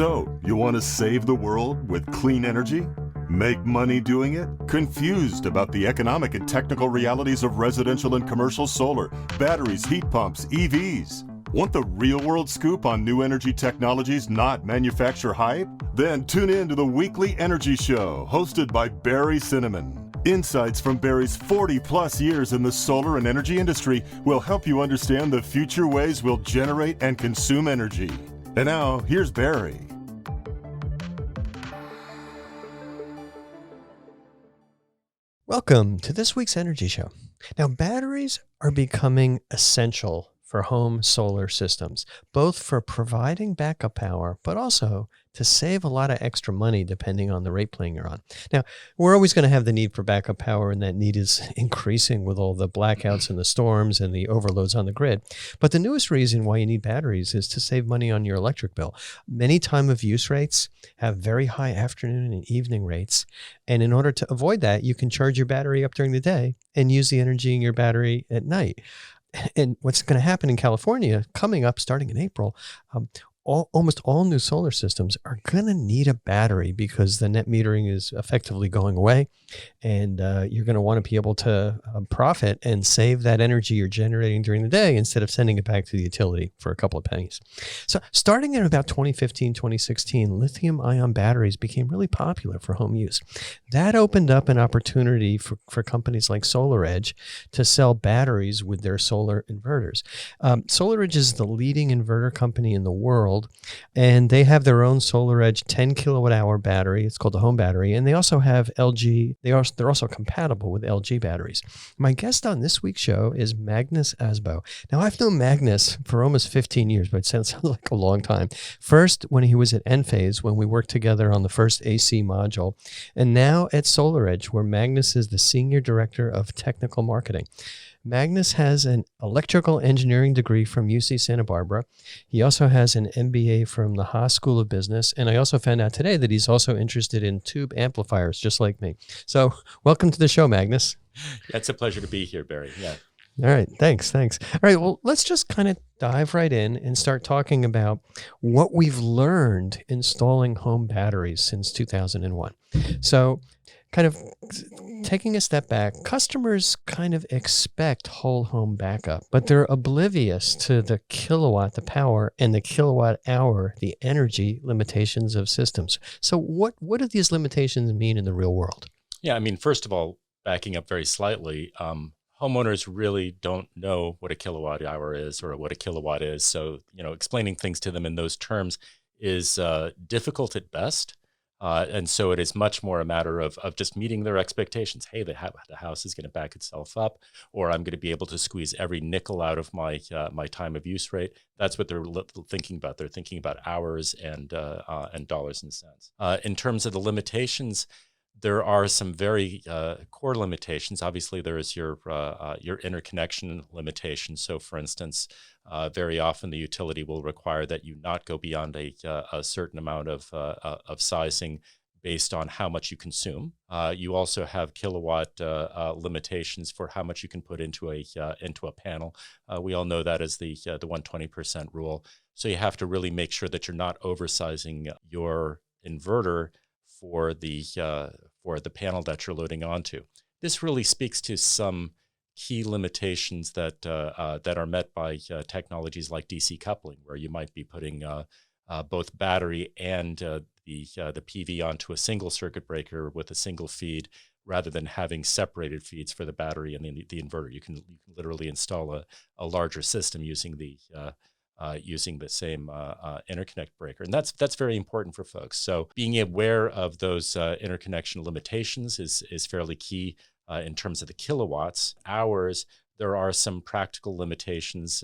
So, you want to save the world with clean energy? Make money doing it? Confused about the economic and technical realities of residential and commercial solar, batteries, heat pumps, EVs? Want the real-world scoop on new energy technologies, not manufacturer hype? Then tune in to the Weekly Energy Show, hosted by Barry Cinnamon. Insights from Barry's 40-plus years in the solar and energy industry will help you understand the future ways we'll generate and consume energy. And now, here's Barry. Welcome to this week's Energy Show. Now, batteries are becoming essential for home solar systems, both for providing backup power, but also to save a lot of extra money depending on the rate plan you're on. Now, we're always going to have the need for backup power, and that need is increasing with all the blackouts and the storms and the overloads on the grid. But the newest reason why you need batteries is to save money on your electric bill. Many time of use rates have very high afternoon and evening rates. And in order to avoid that, you can charge your battery up during the day and use the energy in your battery at night. And what's going to happen in California coming up starting in April, almost all new solar systems are going to need a battery because the net metering is effectively going away, and you're going to want to be able to profit and save that energy you're generating during the day instead of sending it back to the utility for a couple of pennies. So starting in about 2015, 2016, lithium-ion batteries became really popular for home use. That opened up an opportunity for companies like SolarEdge to sell batteries with their solar inverters. SolarEdge is the leading inverter company in the world, and they have their own SolarEdge 10 kilowatt hour battery. It's called the home battery, and they also have LG. They're also compatible with LG batteries. My guest on this week's show is Magnus Asbo. Now, I've known Magnus for almost 15 years, but it sounds like a long time. First, when he was at Enphase, when we worked together on the first AC module, and now at SolarEdge, where Magnus is the Senior Director of Technical Marketing. Magnus has an electrical engineering degree from UC Santa Barbara. He also has an MBA from the Haas School of Business. And I also found out today that he's also interested in tube amplifiers, just like me. So welcome to the show, Magnus. It's a pleasure to be here, Barry. Yeah. All right. Thanks. All right. Well, let's just kind of dive right in and start talking about what we've learned installing home batteries since 2001. So kind of taking a step back, customers kind of expect whole home backup, but they're oblivious to the kilowatt, the power, and the kilowatt hour, the energy limitations of systems. So what do these limitations mean in the real world? Yeah, I mean, first of all, backing up very slightly, homeowners really don't know what a kilowatt hour is or what a kilowatt is. So, explaining things to them in those terms is difficult at best. And so it is much more a matter of just meeting their expectations. Hey, the house is going to back itself up, or I'm going to be able to squeeze every nickel out of my time of use rate. That's what they're thinking about. They're thinking about hours and dollars and cents. In terms of the limitations, there are some very core limitations. Obviously, there is your interconnection limitation. So, for instance, very often the utility will require that you not go beyond a certain amount of sizing based on how much you consume. You also have kilowatt limitations for how much you can put into a panel. We all know that as the 120% rule. So you have to really make sure that you're not oversizing your inverter for the panel that you're loading onto. This really speaks to some key limitations that are met by technologies like DC coupling, where you might be putting both battery and the PV onto a single circuit breaker with a single feed, rather than having separated feeds for the battery and the inverter. You can literally install a larger system using the same interconnect breaker. And that's very important for folks. So being aware of those interconnection limitations is fairly key in terms of the kilowatts. Hours, there are some practical limitations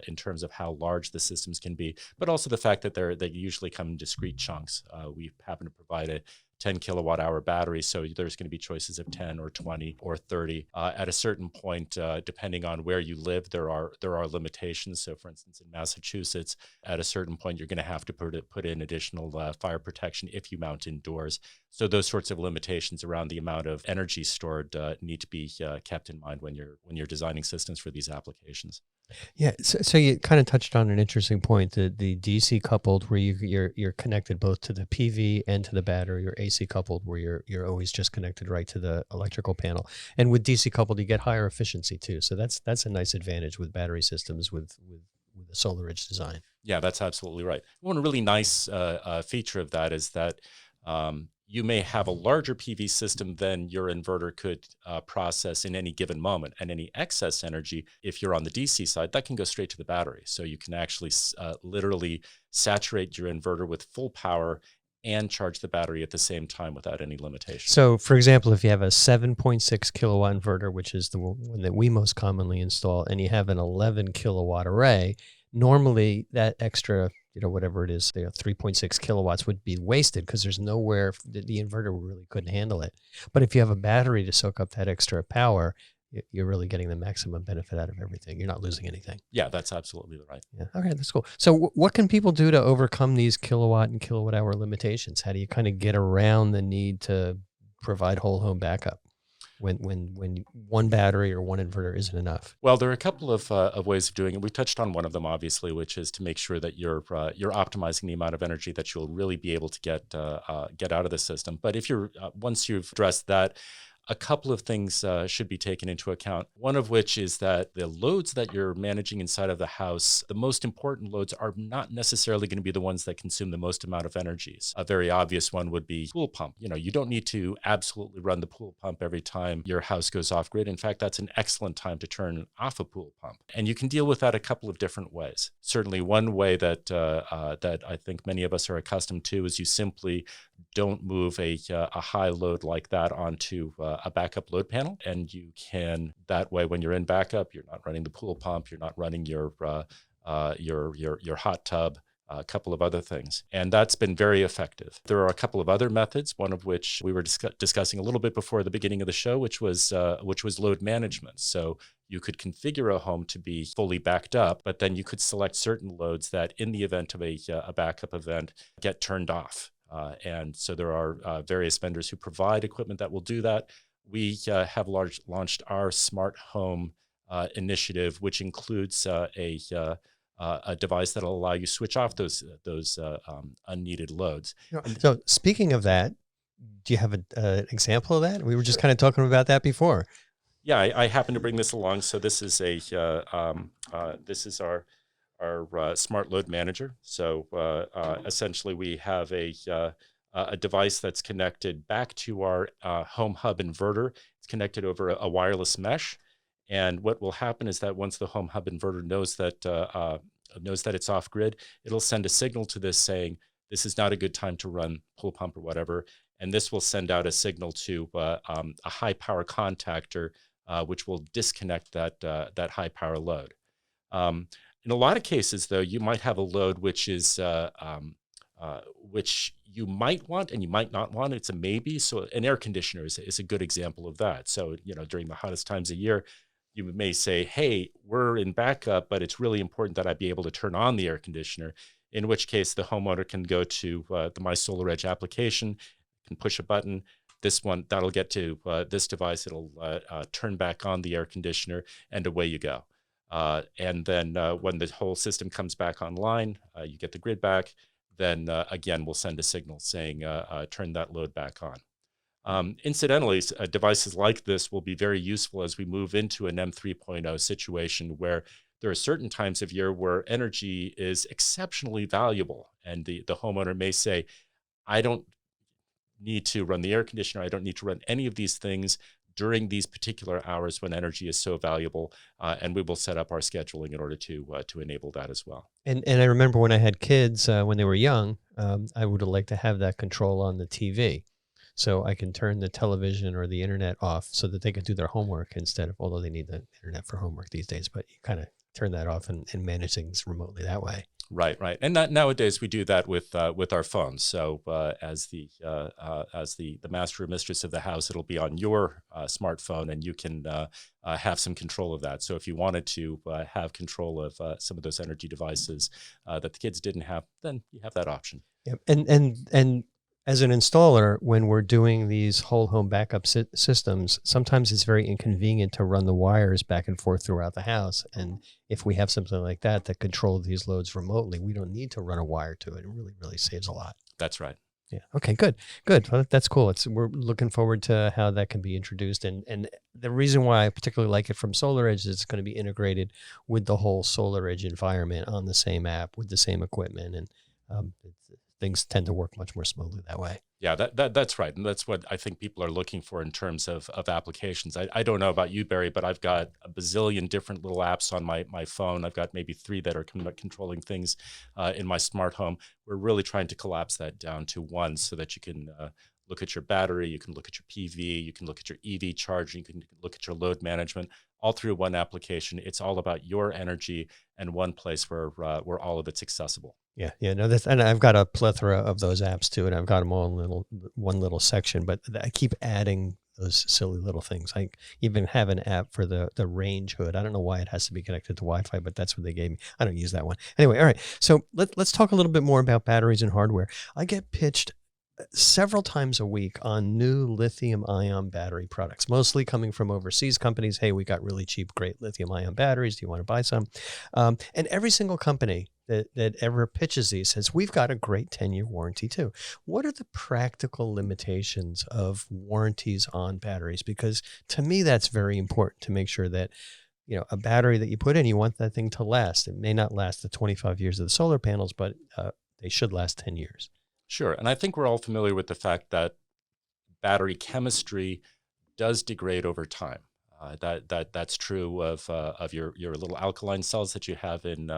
in terms of how large the systems can be, but also the fact that they usually come in discrete chunks. We happen to provide a 10 kilowatt hour battery, so there's going to be choices of 10 or 20 or 30. At a certain point, depending on where you live, there are limitations. So, for instance, in Massachusetts, at a certain point, you're going to have to put in additional fire protection if you mount indoors. So those sorts of limitations around the amount of energy stored need to be kept in mind when you're designing systems for these applications. Yeah, so you kind of touched on an interesting point, the DC coupled where you're connected both to the PV and to the battery, or AC coupled where you're always just connected right to the electrical panel. And with DC coupled, you get higher efficiency too. So that's a nice advantage with battery systems with the SolarEdge design. Yeah, that's absolutely right. One really nice feature of that is that you may have a larger PV system than your inverter could process in any given moment. And any excess energy, if you're on the DC side, that can go straight to the battery. So you can actually literally saturate your inverter with full power and charge the battery at the same time without any limitation. So, for example, if you have a 7.6 kilowatt inverter, which is the one that we most commonly install, and you have an 11 kilowatt array, normally that extra, whatever it is, 3.6 kilowatts would be wasted because there's nowhere the inverter really couldn't handle it. But if you have a battery to soak up that extra power, you're really getting the maximum benefit out of everything. You're not losing anything. Yeah, that's absolutely right. Yeah. Okay, that's cool. So what can people do to overcome these kilowatt and kilowatt hour limitations? How do you kind of get around the need to provide whole home backup when one battery or one inverter isn't enough? Well, there are a couple of ways of doing it. We touched on one of them, obviously, which is to make sure that you're optimizing the amount of energy that you'll really be able to get out of the system. But if you're once you've addressed that, a couple of things should be taken into account. One of which is that the loads that you're managing inside of the house, the most important loads are not necessarily going to be the ones that consume the most amount of energies. A very obvious one would be pool pump. You don't need to absolutely run the pool pump every time your house goes off grid. In fact, that's an excellent time to turn off a pool pump. And you can deal with that a couple of different ways. Certainly one way that I think many of us are accustomed to is you simply don't move a high load like that onto a backup load panel, and you can that way when you're in backup, you're not running the pool pump, you're not running your hot tub, a couple of other things, and that's been very effective. There are a couple of other methods, one of which we were discussing a little bit before the beginning of the show, which was load management. So you could configure a home to be fully backed up, but then you could select certain loads that, in the event of a backup event, get turned off. And so there are various vendors who provide equipment that will do that. We have launched our smart home initiative, which includes a device that will allow you to switch off those unneeded loads. So speaking of that, do you have an example of that? We were just kind of talking about that before. Yeah, I happen to bring this along. So this is our smart load manager. So essentially, we have a device that's connected back to our home hub inverter. It's connected over a wireless mesh, and what will happen is that once the home hub inverter knows that it's off grid, it'll send a signal to this saying this is not a good time to run pool pump or whatever, and this will send out a signal to a high power contactor, which will disconnect that high power load. In a lot of cases, though, you might have a load which is which you might want and you might not want. It's a maybe. So an air conditioner is a good example of that. So during the hottest times of year, you may say, "Hey, we're in backup, but it's really important that I be able to turn on the air conditioner." In which case, the homeowner can go to the My SolarEdge application, can push a button. This one that'll get to this device. It'll turn back on the air conditioner, and away you go. And then when the whole system comes back online, you get the grid back, then again, we'll send a signal saying, turn that load back on. Incidentally, devices like this will be very useful as we move into an NEM 3.0 situation where there are certain times of year where energy is exceptionally valuable. And the homeowner may say, I don't need to run the air conditioner. I don't need to run any of these things during these particular hours when energy is so valuable, and we will set up our scheduling in order to enable that as well. And I remember when I had kids, when they were young, I would have liked to have that control on the TV. So I can turn the television or the internet off so that they can do their homework instead of, although they need the internet for homework these days, but you kind of turn that off and manage things remotely that way. Right. And nowadays we do that with our phones. So as the master or mistress of the house, it'll be on your smartphone, and you can have some control of that. So if you wanted to have control of some of those energy devices that the kids didn't have, then you have that option. Yeah. And as an installer, when we're doing these whole home backup systems, sometimes it's very inconvenient to run the wires back and forth throughout the house. And if we have something like that that controls these loads remotely, we don't need to run a wire to it. It really, really saves a lot. That's right. Yeah. Okay, good. Well, that's cool. We're looking forward to how that can be introduced. And the reason why I particularly like it from SolarEdge is it's going to be integrated with the whole SolarEdge environment on the same app with the same equipment. And things tend to work much more smoothly that way. Yeah, that's right. And that's what I think people are looking for in terms of applications. I don't know about you, Barry, but I've got a bazillion different little apps on my phone. I've got maybe 3 that are controlling things in my smart home. We're really trying to collapse that down to one so that you can look at your battery, you can look at your PV, you can look at your EV charging, you can look at your load management, all through one application. It's all about your energy and one place where all of it's accessible. Yeah. No, and I've got a plethora of those apps too, and I've got them all in one little section. But I keep adding those silly little things. I even have an app for the range hood. I don't know why it has to be connected to Wi-Fi, but that's what they gave me. I don't use that one anyway. All right, so let's talk a little bit more about batteries and hardware. I get pitched several times a week on new lithium-ion battery products, mostly coming from overseas companies. Hey, we got really cheap, great lithium-ion batteries. Do you want to buy some? And every single company that ever pitches these says, we've got a great 10-year warranty too. What are the practical limitations of warranties on batteries? Because to me, that's very important to make sure that a battery that you put in, you want that thing to last. It may not last the 25 years of the solar panels, but they should last 10 years. Sure. And I think we're all familiar with the fact that battery chemistry does degrade over time. That's true of your little alkaline cells that you have in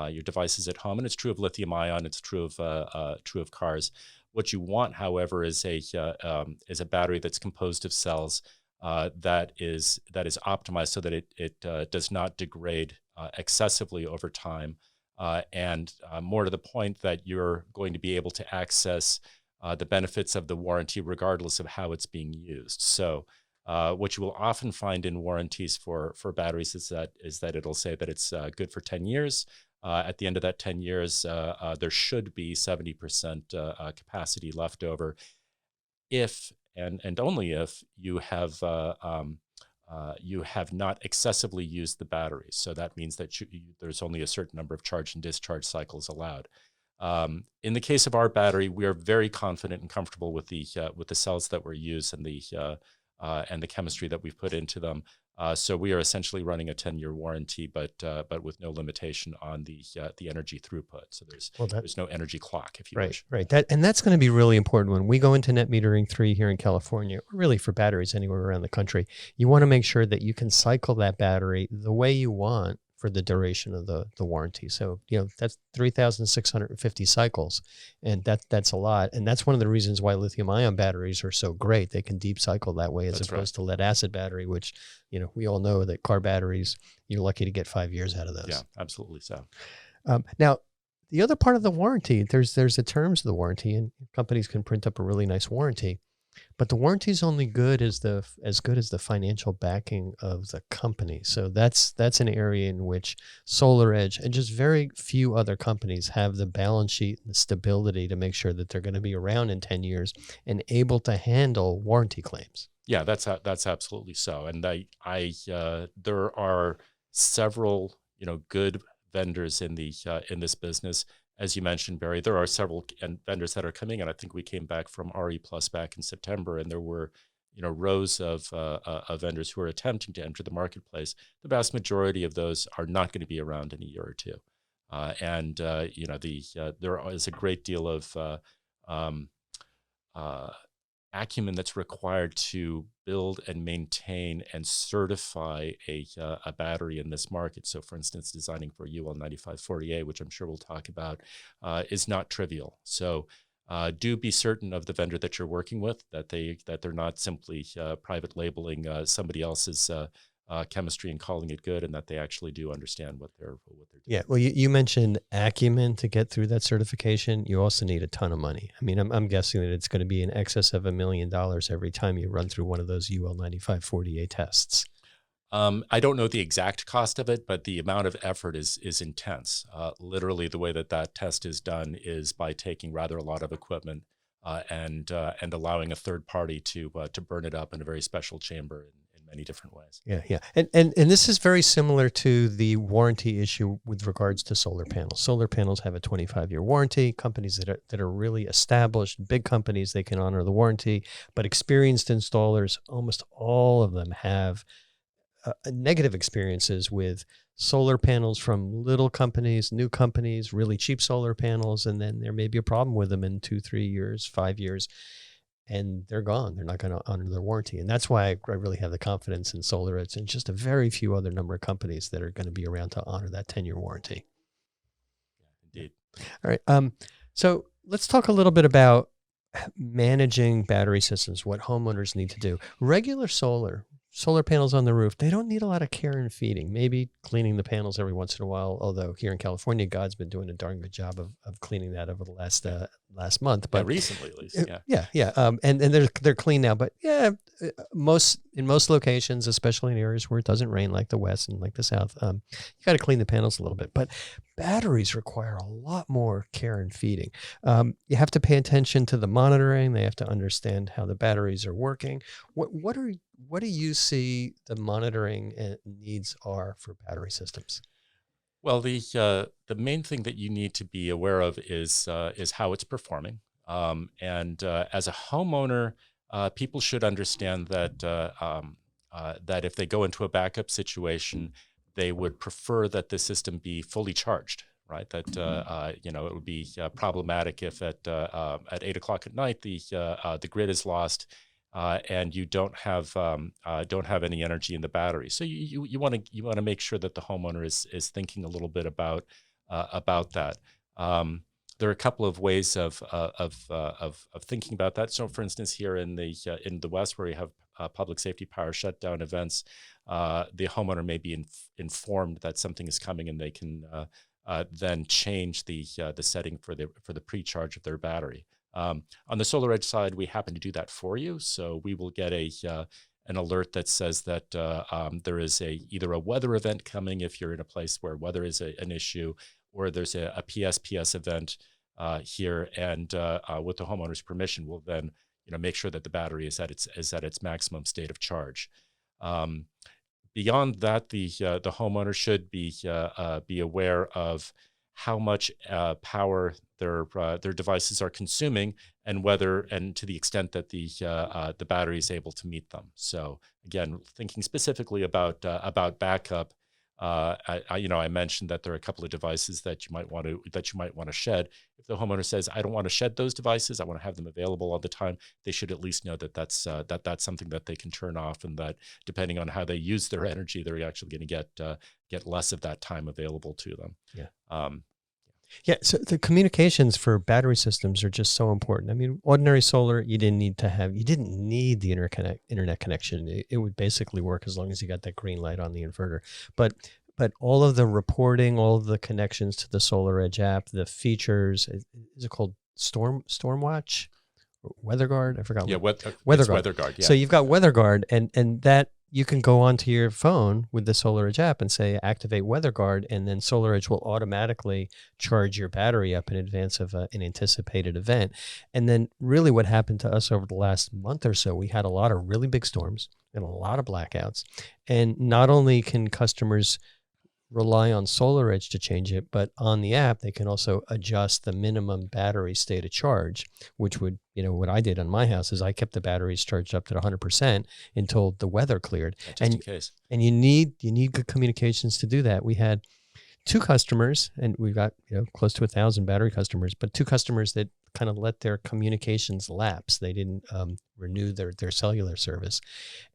your devices at home, and it's true of lithium ion. It's true of cars. What you want, however, is a battery that's composed of cells that is optimized so that it does not degrade excessively over time. And more to the point, that you're going to be able to access the benefits of the warranty regardless of how it's being used. So what you will often find in warranties for batteries is that it'll say that it's good for 10 years. At the end of that 10 years, there should be 70% capacity left over if and only if you have not excessively used the batteries. So that means that there's only a certain number of charge and discharge cycles allowed. In the case of our battery, we are very confident and comfortable with the cells that were used and the chemistry that we've put into them. So we are essentially running a 10-year warranty, but with no limitation on the energy throughput. So there's no energy clock, if you wish. Right. That's going to be really important when we go into Net Metering 3 here in California, or really for batteries anywhere around the country. You want to make sure that you can cycle that battery the way you want for the duration of the warranty. So, that's 3,650 cycles, and that's a lot. And that's one of the reasons why lithium ion batteries are so great. They can deep cycle that way, as opposed to lead acid battery, which, we all know that car batteries, you're lucky to get 5 years out of those. Yeah, absolutely so. Now, the other part of the warranty, there's the terms of the warranty, and companies can print up a really nice warranty. But the warranty is only good as good as the financial backing of the company. So that's an area in which SolarEdge and just very few other companies have the balance sheet and the stability to make sure that they're going to be around in 10 years and able to handle warranty claims. Yeah, that's absolutely so. And there are several good vendors in this business. As you mentioned, Barry, there are several vendors that are coming, and I think we came back from RE Plus back in September, and there were, rows of vendors who are attempting to enter the marketplace. The vast majority of those are not going to be around in a year or two, there is a great deal of acumen that's required to build and maintain and certify a battery in this market. So, for instance, designing for UL 9540A, which I'm sure we'll talk about, is not trivial. So do be certain of the vendor that you're working with, that they're not simply private labeling somebody else's chemistry and calling it good, and that they actually do understand what they're doing. Yeah, well, you mentioned acumen to get through that certification. You also need a ton of money. I mean, I'm guessing that it's going to be in excess of $1 million every time you run through one of those UL 9540A tests. I don't know the exact cost of it, but the amount of effort is intense. Literally, the way that test is done is by taking rather a lot of equipment, and allowing a third party to burn it up in a very special chamber in many different ways. Yeah, yeah. And this is very similar to the warranty issue with regards to solar panels. Solar panels have a 25-year warranty. Companies that are really established, big companies, they can honor the warranty, but experienced installers, almost all of them have negative experiences with solar panels from little companies, new companies, really cheap solar panels, and then there may be a problem with them in 2, 3 years, 5 years, and they're gone. They're not going to honor their warranty. And that's why I really have the confidence in SolarEdge and just a very few other number of companies that are going to be around to honor that 10-year warranty. Indeed. All right. So let's talk a little bit about managing battery systems, what homeowners need to do. Regular solar panels on the roof, they don't need a lot of care and feeding, maybe cleaning the panels every once in a while, although here in California, God's been doing a darn good job of cleaning that over the last month. But recently, at least, and they're clean now. But in most locations, especially in areas where it doesn't rain like the West and like the South, you got to clean the panels a little bit. But batteries require a lot more care and feeding. You have to pay attention to the monitoring. They have to understand how the batteries are working. What do you see the monitoring needs are for battery systems? Well, the main thing that you need to be aware of is how it's performing. And as a homeowner, people should understand that that if they go into a backup situation, they would prefer that the system be fully charged. Right, that it would be problematic if at 8 o'clock at night the grid is lost. And you don't have any energy in the battery, so you want to make sure that the homeowner is thinking a little bit about that. There are a couple of ways of thinking about that. So, for instance, here in the West, where we have public safety power shutdown events, the homeowner may be informed that something is coming, and they can then change the setting for the pre-charge of their battery. On the SolarEdge side, we happen to do that for you. So we will get an alert that says that there is either a weather event coming if you're in a place where weather is an issue, or there's a PSPS event here, and with the homeowner's permission, we'll then make sure that the battery is at its maximum state of charge. Beyond that, the homeowner should be aware of how much power their devices are consuming, and to the extent that the battery is able to meet them. So again, thinking specifically about backup, I mentioned that there are a couple of devices that you might want to shed. If the homeowner says, "I don't want to shed those devices, I want to have them available all the time," they should at least know that that's something that they can turn off, and that depending on how they use their energy, they're actually going to get less of that time available to them. Yeah. So the communications for battery systems are just so important. I mean, ordinary solar, you didn't need the internet connection. It would basically work as long as you got that green light on the inverter. But all of the reporting, all of the connections to the SolarEdge app, the features, is it called Stormwatch? WeatherGuard? I forgot. Yeah, WeatherGuard. WeatherGuard. Yeah. So you've got WeatherGuard, and that you can go onto your phone with the SolarEdge app and say, activate WeatherGuard, and then SolarEdge will automatically charge your battery up in advance of an anticipated event. And then really what happened to us over the last month or so, we had a lot of really big storms and a lot of blackouts. And not only can customers rely on SolarEdge to change it, but on the app, they can also adjust the minimum battery state of charge, which would, what I did on my house is I kept the batteries charged up to 100% until the weather cleared. Just in case. And you need good communications to do that. We had 2 customers, and we've got close to 1,000 battery customers, but 2 customers that kind of let their communications lapse. They didn't renew their cellular service,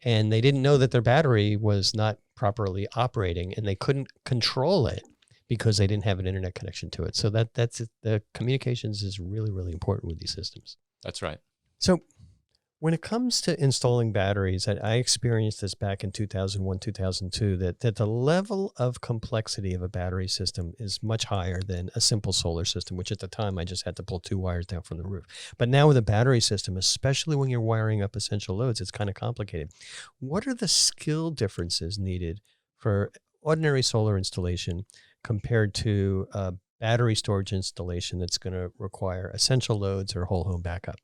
and they didn't know that their battery was not properly operating, and they couldn't control it because they didn't have an internet connection to it. So that's the communications is really, really important with these systems. That's right. So when it comes to installing batteries, I experienced this back in 2001, 2002, that the level of complexity of a battery system is much higher than a simple solar system, which at the time I just had to pull 2 wires down from the roof. But now with a battery system, especially when you're wiring up essential loads, it's kind of complicated. What are the skill differences needed for ordinary solar installation compared to a battery storage installation that's going to require essential loads or whole home backup?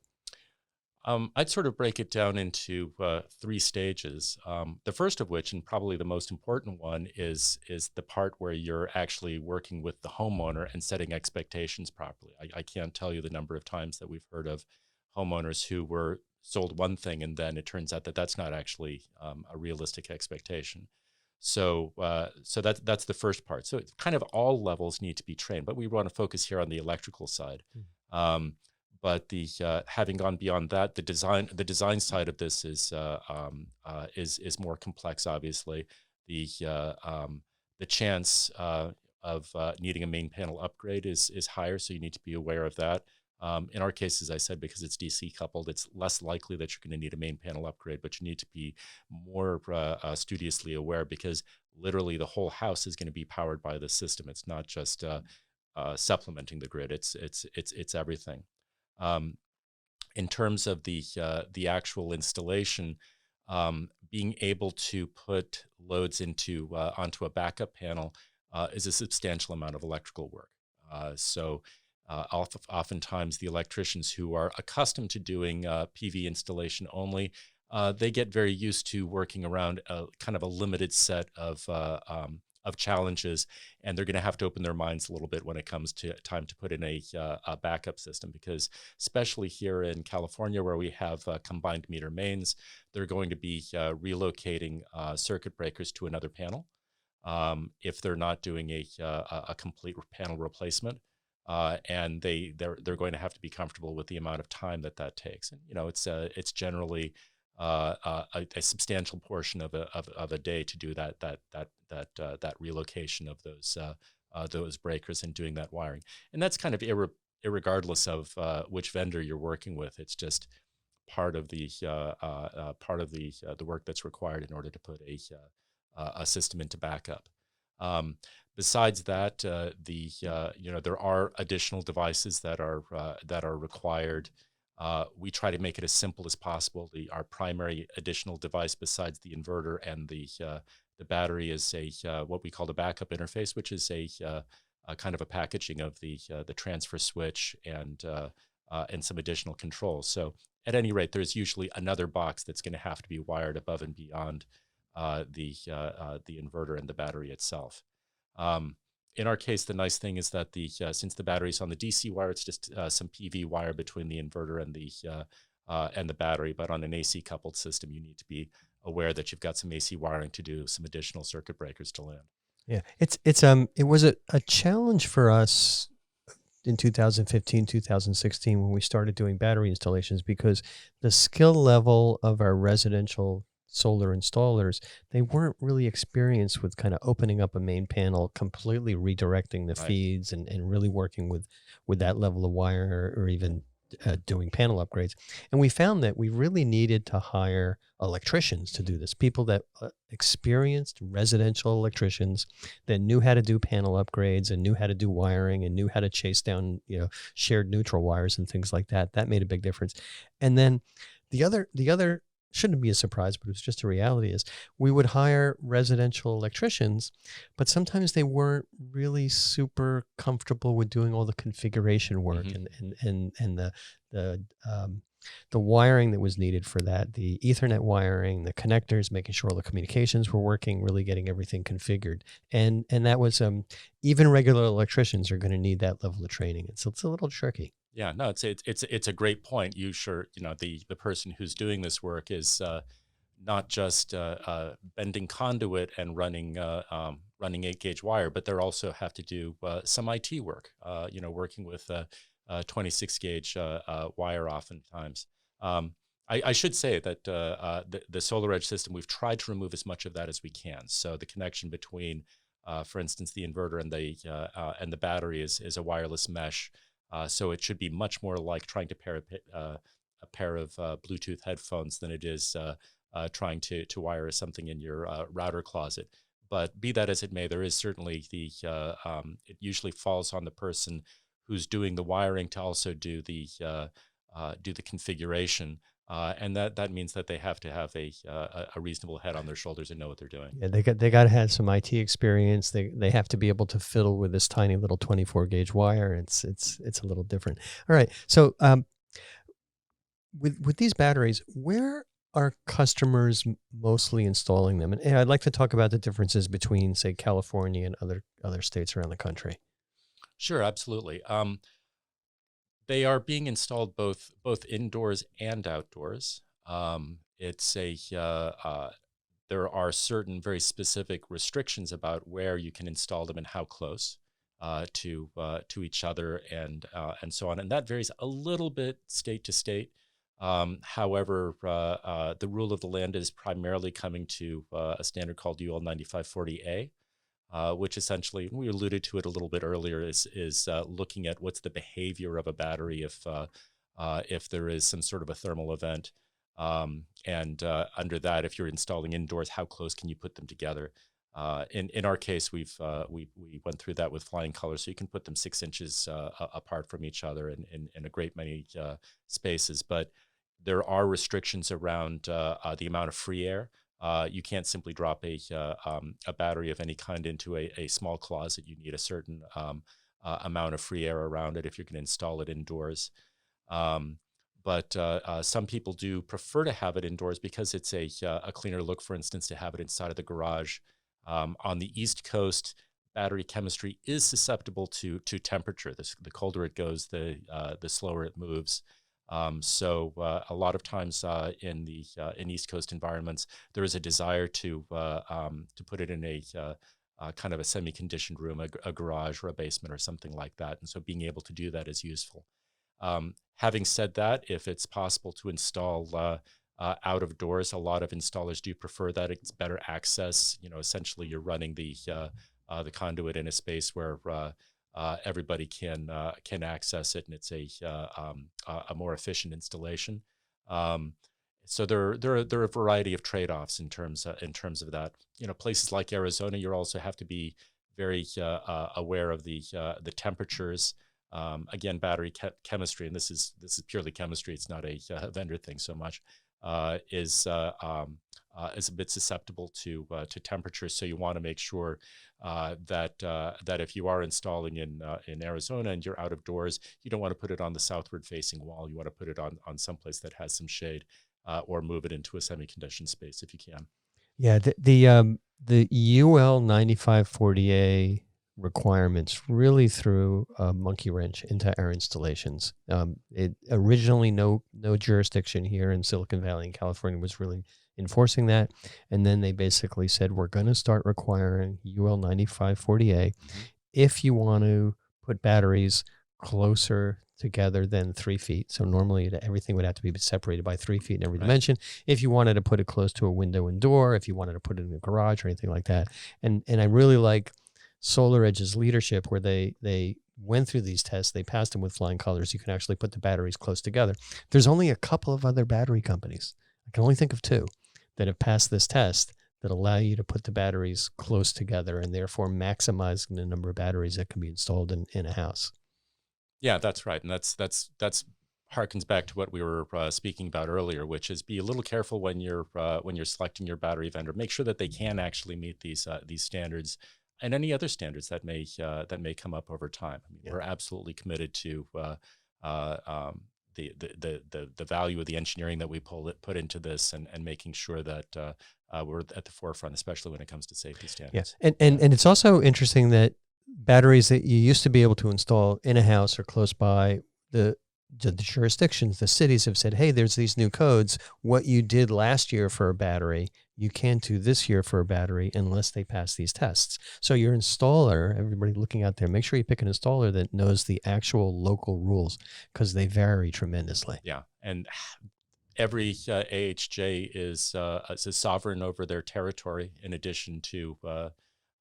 I'd sort of break it down into three stages. The first of which, and probably the most important one, is the part where you're actually working with the homeowner and setting expectations properly. I can't tell you the number of times that we've heard of homeowners who were sold one thing and then it turns out that that's not actually a realistic expectation. So that's the first part. So it's kind of all levels need to be trained, but we want to focus here on the electrical side. But the having gone beyond that, the design side of this is more complex. Obviously, the chance of needing a main panel upgrade is higher, so you need to be aware of that. In our case, as I said, because it's DC coupled, it's less likely that you're going to need a main panel upgrade, but you need to be more studiously aware because literally the whole house is going to be powered by the system. It's not just supplementing the grid. It's everything. In terms of the actual installation, being able to put loads onto a backup panel is a substantial amount of electrical work. Oftentimes the electricians who are accustomed to doing PV installation only, they get very used to working around a kind of a limited set of challenges, and they're going to have to open their minds a little bit when it comes to time to put in a backup system, because especially here in California where we have combined meter mains, they're going to be relocating circuit breakers to another panel if they're not doing a complete panel replacement. And they're going to have to be comfortable with the amount of time that takes. And it's generally a substantial portion of a day to do that relocation of those breakers and doing that wiring. And that's kind of irregardless of which vendor you're working with. It's just part of the work that's required in order to put a system into backup. Besides that, there are additional devices that are required. We try to make it as simple as possible. Our primary additional device, besides the inverter and the battery, is what we call the backup interface, which is a kind of a packaging of the transfer switch and some additional controls. So at any rate, there's usually another box that's going to have to be wired above and beyond the inverter and the battery itself. In our case, the nice thing is that since the battery's on the DC wire, it's just some PV wire between the inverter and the battery. But on an AC coupled system, you need to be aware that you've got some AC wiring to do some additional circuit breakers to land. Yeah, it was a challenge for us in 2015, 2016 when we started doing battery installations, because the skill level of our residential solar installers, they weren't really experienced with kind of opening up a main panel, completely redirecting the feeds and really working with that level of wire, or even doing panel upgrades. And we found that we really needed to hire electricians to do this, people that experienced residential electricians that knew how to do panel upgrades and knew how to do wiring and knew how to chase down, shared neutral wires and things like that. That made a big difference. And then the other shouldn't be a surprise, but it was just a reality, is we would hire residential electricians, but sometimes they weren't really super comfortable with doing all the configuration work and the wiring that was needed for that, the Ethernet wiring, the connectors, making sure all the communications were working, really getting everything configured. And that was, even regular electricians are going to need that level of training. And so it's a little tricky. Yeah, no, it's a great point. The person who's doing this work is not just bending conduit and running 8-gauge wire, but they also have to do some IT work. Working with 26-gauge wire oftentimes. I should say that the SolarEdge system, we've tried to remove as much of that as we can. So the connection between, for instance, the inverter and the battery is a wireless mesh. So it should be much more like trying to pair a pair of Bluetooth headphones than it is trying to wire something in your router closet. But be that as it may, there is certainly it usually falls on the person who's doing the wiring to also do the configuration. And that means that they have to have a reasonable head on their shoulders and know what they're doing. Yeah, they got to have some IT experience. They have to be able to fiddle with this tiny little 24-gauge wire. It's a little different. All right, so with these batteries, where are customers mostly installing them? And I'd like to talk about the differences between, say, California and other states around the country. Sure, absolutely. They are being installed both indoors and outdoors. It's a there are certain very specific restrictions about where you can install them and how close to each other and so on, and that varies a little bit state to state. However, the rule of the land is primarily coming to a standard called UL 9540A. Which essentially, we alluded to it a little bit earlier, is looking at what's the behavior of a battery if there is some sort of a thermal event, and under that, if you're installing indoors, how close can you put them together? In our case, we went through that with flying colors, so you can put them 6 inches apart from each other in a great many spaces, but there are restrictions around the amount of free air. You can't simply drop a battery of any kind into a small closet. You need a certain amount of free air around it if you're going to install it indoors. But some people do prefer to have it indoors because it's a cleaner look, for instance, to have it inside of the garage. On the East Coast, battery chemistry is susceptible to temperature. The colder it goes, the slower it moves. So a lot of times in East Coast environments, there is a desire to put it in a kind of a semi-conditioned room, a garage or a basement or something like that. And so being able to do that is useful. Having said that, if it's possible to install out of doors, a lot of installers do prefer that. It's better access. Essentially, you're running the conduit in a space where everybody can access it, and it's a more efficient installation. So there are a variety of trade-offs in terms of that. Places like Arizona, you also have to be very aware of the temperatures. Again, battery chemistry, and this is purely chemistry. It's not a vendor thing so much. Is a bit susceptible to temperature. So you want to make sure that if you are installing in Arizona and you're out of doors, you don't want to put it on the southward facing wall. You want to put it on someplace that has some shade, or move it into a semi-conditioned space if you can. Yeah, the UL 9540A requirements really threw a monkey wrench into our installations. It originally no jurisdiction here in Silicon Valley in California was really enforcing that, and then they basically said we're going to start requiring UL 9540A if you want to put batteries closer together than 3 feet. So normally everything would have to be separated by 3 feet in every dimension. If you wanted to put it close to a window and door, if you wanted to put it in a garage or anything like that. And I really like SolarEdge's leadership, where they went through these tests, they passed them with flying colors. You can actually put the batteries close together. There's only a couple of other battery companies, I can only think of 2, that have passed this test that allow you to put the batteries close together and therefore maximizing the number of batteries that can be installed in a house. Yeah, that's right. And that's harkens back to what we were speaking about earlier, which is be a little careful when you're selecting your battery vendor. Make sure that they can actually meet these standards and any other standards that may come up over time. I mean, we're absolutely committed to the value of the engineering that we put into this, and making sure that we're at the forefront, especially when it comes to safety standards. Yes, and it's also interesting that batteries that you used to be able to install in a house or close by, the jurisdictions, the cities have said, hey, there's these new codes. What you did last year for a battery, you can't do this year for a battery unless they pass these tests. So your installer, everybody looking out there, make sure you pick an installer that knows the actual local rules, because they vary tremendously. Yeah, and every AHJ is sovereign over their territory, in addition to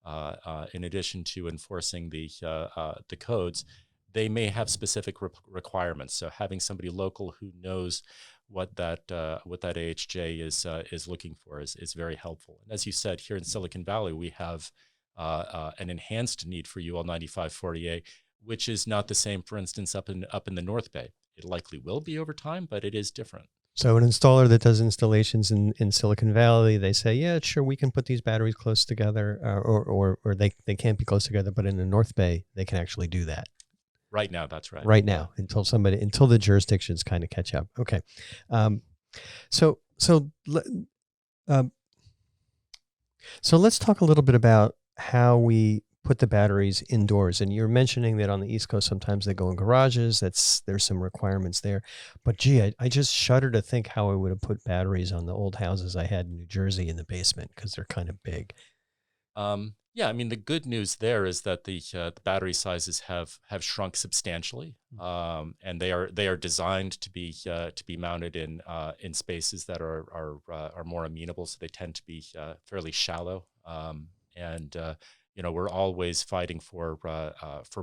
enforcing the codes. They may have specific requirements. So having somebody local who knows what that AHJ is looking for is very helpful. And as you said, here in Silicon Valley, we have an enhanced need for UL 9540A, which is not the same, for instance, up in the North Bay. It likely will be over time, but it is different. So an installer that does installations in Silicon Valley, they say, yeah, sure, we can put these batteries close together, or they can't be close together, but in the North Bay, they can actually do that. Right now, that's right. Right now, until the jurisdictions kind of catch up. Okay. Um, so, so, le- um, so let's talk a little bit about how we put the batteries indoors. And you're mentioning that on the East Coast, sometimes they go in garages. There's some requirements there. But gee, I just shudder to think how I would have put batteries on the old houses I had in New Jersey in the basement because they're kind of big. Yeah, I mean the good news there is that the battery sizes have shrunk substantially, and they are designed to be mounted in spaces that are more amenable, so they tend to be fairly shallow, and we're always fighting for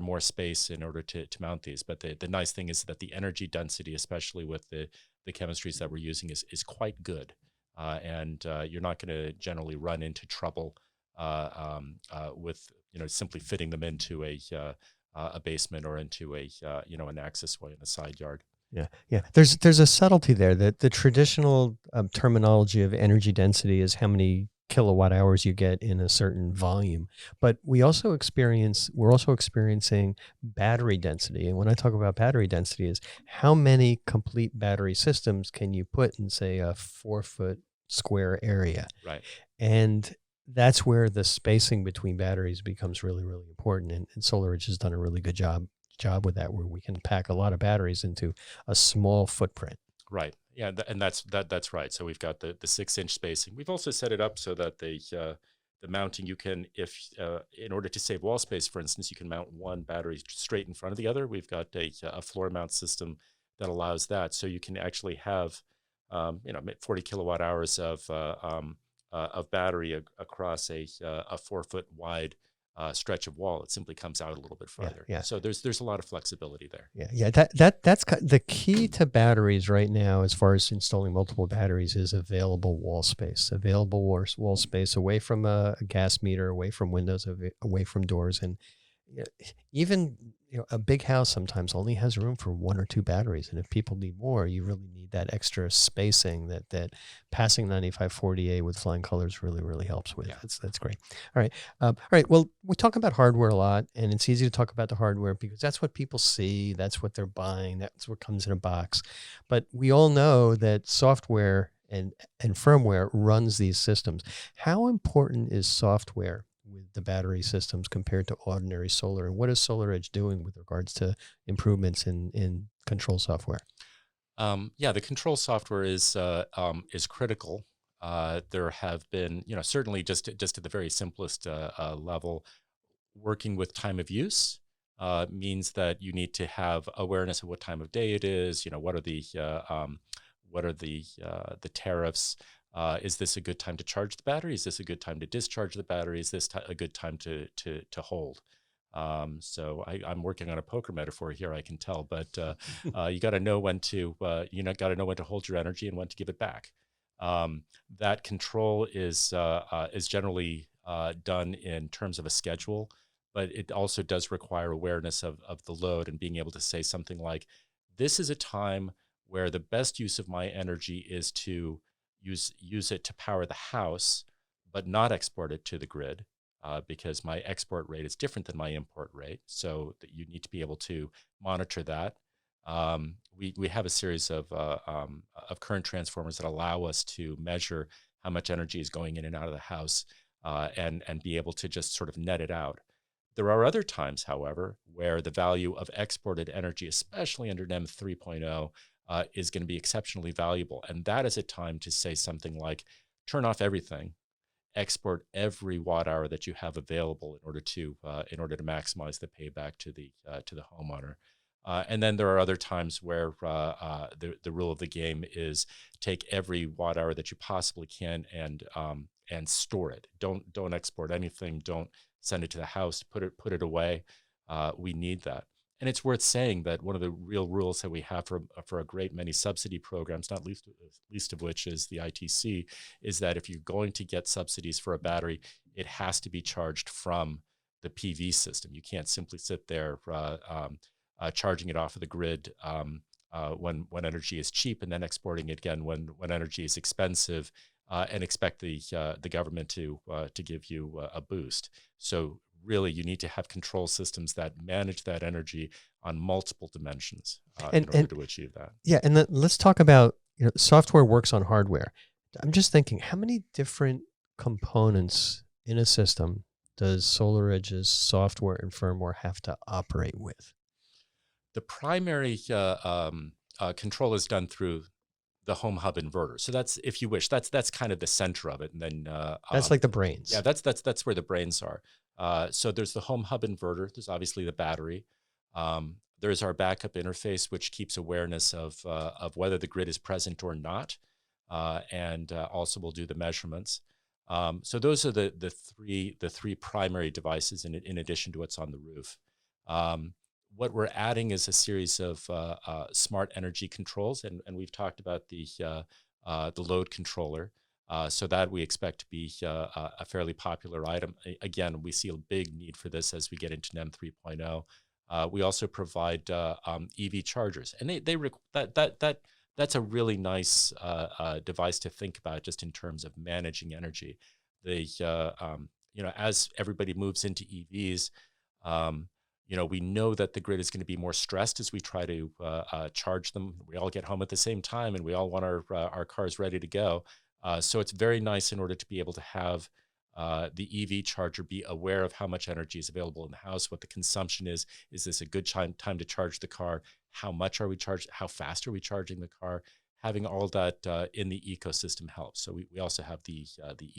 more space in order to mount these. But the nice thing is that the energy density, especially with the chemistries that we're using, is quite good, and you're not going to generally run into trouble with simply fitting them into a basement or into an access way in a side yard. Yeah, yeah. There's a subtlety there that the traditional terminology of energy density is how many kilowatt hours you get in a certain volume, but we're also experiencing battery density. And when I talk about battery density, is how many complete battery systems can you put in, say, a 4-foot square area? Right. And that's where the spacing between batteries becomes really, really important. And SolarEdge has done a really good job with that, where we can pack a lot of batteries into a small footprint. Right. Yeah, and that's right. So we've got the 6-inch spacing. We've also set it up so that the mounting, you can, if in order to save wall space, for instance, you can mount one battery straight in front of the other. We've got a floor mount system that allows that, so you can actually have 40 kilowatt hours of battery across a 4-foot wide stretch of wall. It simply comes out a little bit further. Yeah. So there's a lot of flexibility there. Yeah. That's the key to batteries right now, as far as installing multiple batteries, is available wall space. Available wall space away from a gas meter, away from windows, away from doors, and even a big house sometimes only has room for 1 or 2 batteries, and if people need more, you really need that extra spacing that passing 9540A with flying colors really helps with. Yeah. That's great. All right. Well, we talk about hardware a lot, and it's easy to talk about the hardware because that's what people see, that's what they're buying, that's what comes in a box. But we all know that software and firmware runs these systems. How important is software with the battery systems compared to ordinary solar? And what is SolarEdge doing with regards to improvements in control software? The control software is critical. There have been, certainly just at the very simplest level, working with time of use means that you need to have awareness of what time of day it is. What are the tariffs? Is this a good time to charge the battery? Is this a good time to discharge the battery? Is this a good time to hold? So I'm working on a poker metaphor here, I can tell, but you got to know when to hold your energy and when to give it back. That control is generally done in terms of a schedule, but it also does require awareness of the load and being able to say something like, this is a time where the best use of my energy is to use it to power the house, but not export it to the grid, because my export rate is different than my import rate. So that you need to be able to monitor that. We have a series of current transformers that allow us to measure how much energy is going in and out of the house, and be able to just sort of net it out. There are other times, however, where the value of exported energy, especially under NEM 3.0, is going to be exceptionally valuable. And that is a time to say something like, turn off everything, export every watt hour that you have available in order to maximize the payback to the homeowner. And then there are other times where the rule of the game is take every watt hour that you possibly can and store it. Don't export anything. Don't send it to the house. Put it away. We need that. And it's worth saying that one of the real rules that we have for a great many subsidy programs, not least of which is the ITC, is that if you're going to get subsidies for a battery, it has to be charged from the PV system. You can't simply sit there charging it off of the grid when energy is cheap and then exporting it again when energy is expensive, and expect the government to give you a boost. So really, you need to have control systems that manage that energy on multiple dimensions And- in order and- to achieve that. Yeah, and let's talk about, software works on hardware. I'm just thinking, how many different components in a system does SolarEdge's software and firmware have to operate with? The primary control is done through the home hub inverter. So that's, if you wish, that's kind of the center of it. And then That's like the brains. yeah, that's where the brains are. So there's the home hub inverter. There's obviously the battery. There's our backup interface, which keeps awareness of whether the grid is present or not, and also will do the measurements. So those are the three primary devices in addition to what's on the roof. What we're adding is a series of smart energy controls, and we've talked about the load controller. So that we expect to be a fairly popular item. Again, we see a big need for this as we get into NEM 3.0. We also provide EV chargers, and that's a really nice device to think about just in terms of managing energy. As everybody moves into EVs, we know that the grid is going to be more stressed as we try to charge them. We all get home at the same time, and we all want our cars ready to go. So it's very nice in order to be able to have the EV charger be aware of how much energy is available in the house, what the consumption is. Is this a good time to charge the car? How much are we charging? How fast are we charging the car? Having all that in the ecosystem helps. So we also have the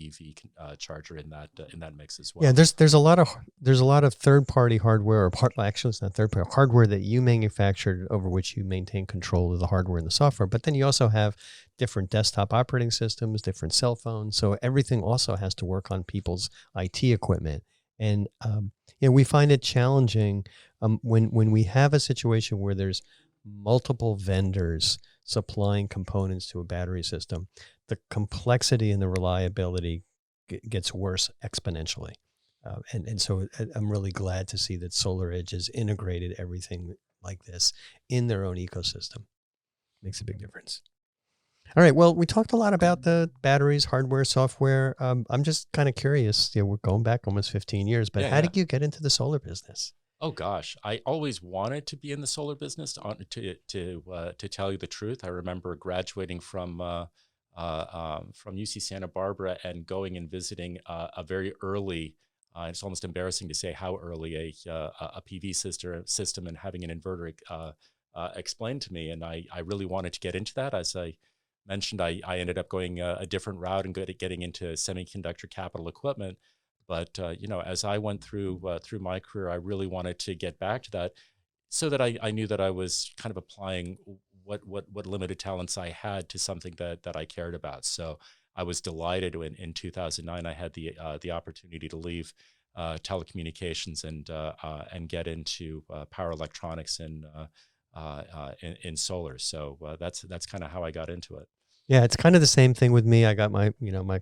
EV charger in that mix as well. Yeah, there's a lot of third-party hardware, actually it's not third-party hardware that you manufactured over which you maintain control of the hardware and the software. But then you also have different desktop operating systems, different cell phones. So everything also has to work on people's IT equipment. And we find it challenging when we have a situation where there's multiple vendors supplying components to a battery system. The complexity and the reliability gets worse exponentially. And so I'm really glad to see that SolarEdge has integrated everything like this in their own ecosystem. Makes a big difference. All right. Well, we talked a lot about the batteries, hardware, software. I'm just kind of curious. We're going back almost 15 years, but how did you get into the solar business? Oh gosh, I always wanted to be in the solar business. To tell you the truth, I remember graduating from UC Santa Barbara and going and visiting a very early. It's almost embarrassing to say how early a PV system and having an inverter explained to me, and I really wanted to get into that. As I mentioned, I ended up going a different route and getting into semiconductor capital equipment. But as I went through my career, I really wanted to get back to that, so that I knew that I was kind of applying what limited talents I had to something that I cared about. So I was delighted when in 2009 I had the opportunity to leave telecommunications and get into power electronics and in solar. So that's kind of how I got into it. Yeah, it's kind of the same thing with me. I got my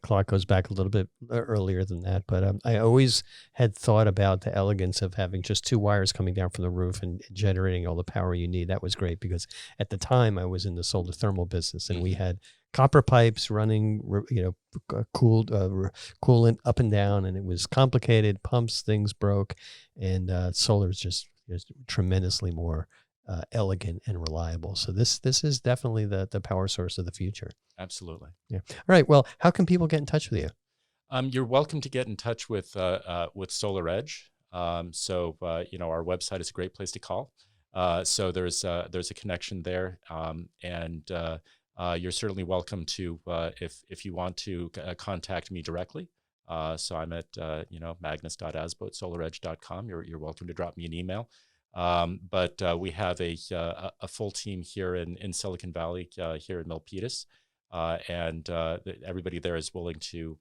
clock goes back a little bit earlier than that, but I always had thought about the elegance of having just two wires coming down from the roof and generating all the power you need. That was great because at the time I was in the solar thermal business, and we had copper pipes running, coolant up and down, and it was complicated. Pumps, things broke, and solar is just tremendously more elegant and reliable. So this is definitely the power source of the future. Absolutely. Yeah. All right. Well, how can people get in touch with you? You're welcome to get in touch with SolarEdge. So our website is a great place to call. So there's a connection there, and you're certainly welcome to if you want to contact me directly. So I'm at magnus.asbo@solaredge.com. You're welcome to drop me an email. But we have a full team here in Silicon Valley, here in Milpitas, and everybody there is willing to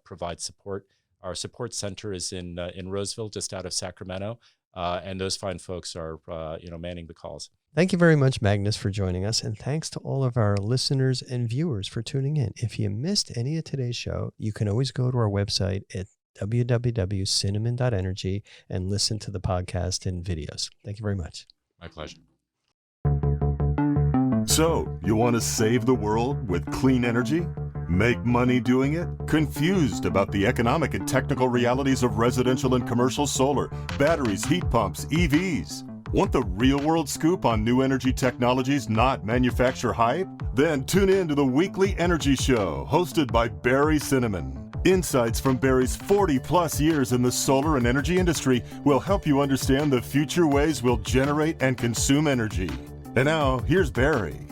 provide support. Our support center is in Roseville, just out of Sacramento, and those fine folks are manning the calls. Thank you very much, Magnus, for joining us, and thanks to all of our listeners and viewers for tuning in. If you missed any of today's show, you can always go to our website at www.cinnamon.energy and listen to the podcast and videos. Thank you very much. My pleasure. So, you want to save the world with clean energy? Make money doing it? Confused about the economic and technical realities of residential and commercial solar, batteries, heat pumps, EVs? Want the real-world scoop on new energy technologies, not manufacturer hype? Then tune in to the Weekly Energy Show, hosted by Barry Cinnamon. Insights from Barry's 40-plus years in the solar and energy industry will help you understand the future ways we'll generate and consume energy. And now, here's Barry.